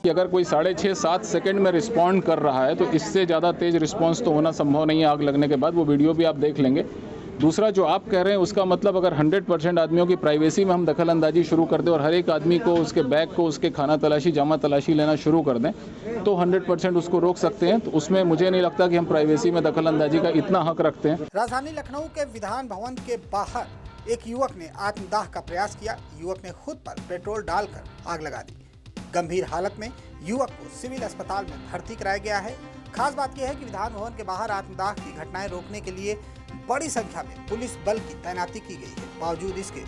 कि अगर कोई 6.5-7 सेकंड में रिस्पॉन्ड कर रहा है तो इससे ज़्यादा तेज़ रिस्पॉन्स तो होना संभव नहीं है आग लगने के बाद। वो वीडियो भी आप देख लेंगे। दूसरा जो आप कह रहे हैं उसका मतलब अगर 100% आदमियों की प्राइवेसी में हम दखल अंदाजी शुरू कर दें और हर एक आदमी को उसके बैग को उसके खाना तलाशी जामा तलाशी लेना शुरू कर दें तो 100% उसको रोक सकते हैं। तो उसमें मुझे नहीं लगता कि हम प्राइवेसी में दखल अंदाजी का इतना हक रखते हैं। राजधानी लखनऊ के विधान भवन के बाहर एक युवक ने आत्मदाह का प्रयास किया। युवक ने खुद पर पेट्रोल डालकर आग लगा दी। गंभीर हालत में युवक को सिविल अस्पताल में भर्ती कराया गया है। खास बात यह है कि विधान भवन के बाहर आत्मदाह की घटनाएं रोकने के लिए बड़ी संख्या में पुलिस बल की तैनाती की गई है। बावजूद इसके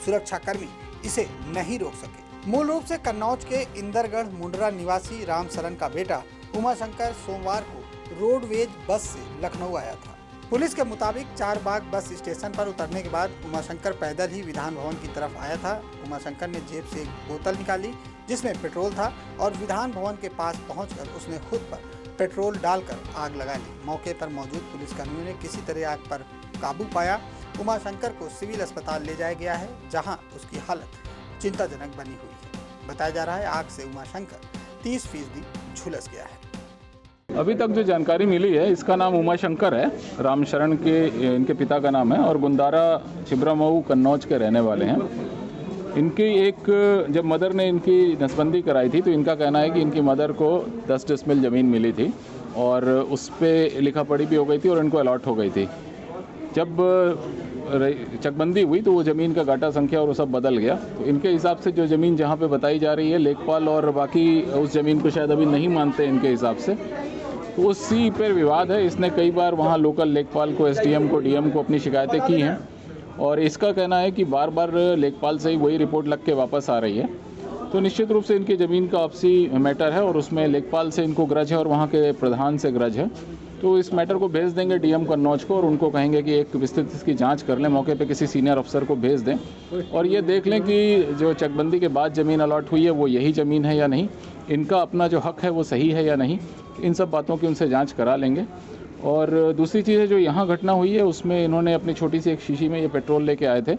सुरक्षाकर्मी इसे नहीं रोक सके। मूल रूप से कन्नौज के इंदरगढ़ मुंडरा निवासी रामशरण का बेटा उमाशंकर सोमवार को रोडवेज बस से लखनऊ आया था। पुलिस के मुताबिक चारबाग बस स्टेशन पर उतरने के बाद उमाशंकर पैदल ही विधान भवन की तरफ आया था। उमाशंकर ने जेब से एक बोतल निकाली जिसमें पेट्रोल था और विधान भवन के पास पहुंचकर उसने खुद पर पेट्रोल डालकर आग लगा ली। मौके पर मौजूद पुलिसकर्मियों ने किसी तरह आग पर काबू पाया। उमाशंकर को सिविल अस्पताल ले जाया गया है जहां उसकी हालत चिंताजनक बनी हुई है। बताया जा रहा है आग से उमाशंकर 30% झुलस गया है। अभी तक जो जानकारी मिली है इसका नाम उमाशंकर है, रामशरण के इनके पिता का नाम है और गुंदारा छिबरामऊ कन्नौज के रहने वाले हैं। इनकी जब मदर ने इनकी नसबंदी कराई थी तो इनका कहना है कि इनकी मदर को 10 डिसमिल ज़मीन मिली थी और उस पर लिखा पढ़ी भी हो गई थी और इनको अलॉट हो गई थी। जब चकबंदी हुई तो वो ज़मीन का गाटा संख्या और वो सब बदल गया। तो इनके हिसाब से जो ज़मीन जहाँ पे बताई जा रही है लेखपाल और बाकी उस ज़मीन को शायद अभी नहीं मानते इनके हिसाब से, तो उसी पर विवाद है। इसने कई बार वहाँ लोकल लेखपाल को, एसडीएम को, डीएम को अपनी शिकायतें की हैं और इसका कहना है कि बार बार लेखपाल से ही वही रिपोर्ट लग के वापस आ रही है। तो निश्चित रूप से इनकी ज़मीन का आपसी मैटर है और उसमें लेखपाल से इनको ग्रज है और वहाँ के प्रधान से ग्रज है। तो इस मैटर को भेज देंगे डीएम कन्नौज को और उनको कहेंगे कि एक विस्तृत इसकी जांच कर लें, मौके पे किसी सीनियर अफसर को भेज दें और ये देख लें कि जो चकबंदी के बाद ज़मीन अलॉट हुई है वो यही ज़मीन है या नहीं, इनका अपना जो हक है वो सही है या नहीं। इन सब बातों की उनसे जाँच करा लेंगे। और दूसरी चीज़ है जो यहाँ घटना हुई है उसमें इन्होंने अपनी छोटी सी एक शीशी में ये पेट्रोल लेके आए थे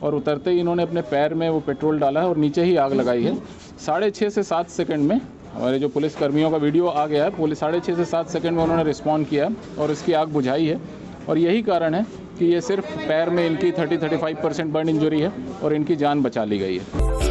और उतरते ही इन्होंने अपने पैर में वो पेट्रोल डाला है और नीचे ही आग लगाई है। 6.5 से 7 सेकंड में हमारे जो पुलिस कर्मियों का वीडियो आ गया है, पुलिस 6.5 से 7 सेकंड में उन्होंने रिस्पॉन्ड किया और इसकी आग बुझाई है। और यही कारण है कि ये सिर्फ पैर में इनकी 30-35% बर्न इंजरी है और इनकी जान बचा ली गई है।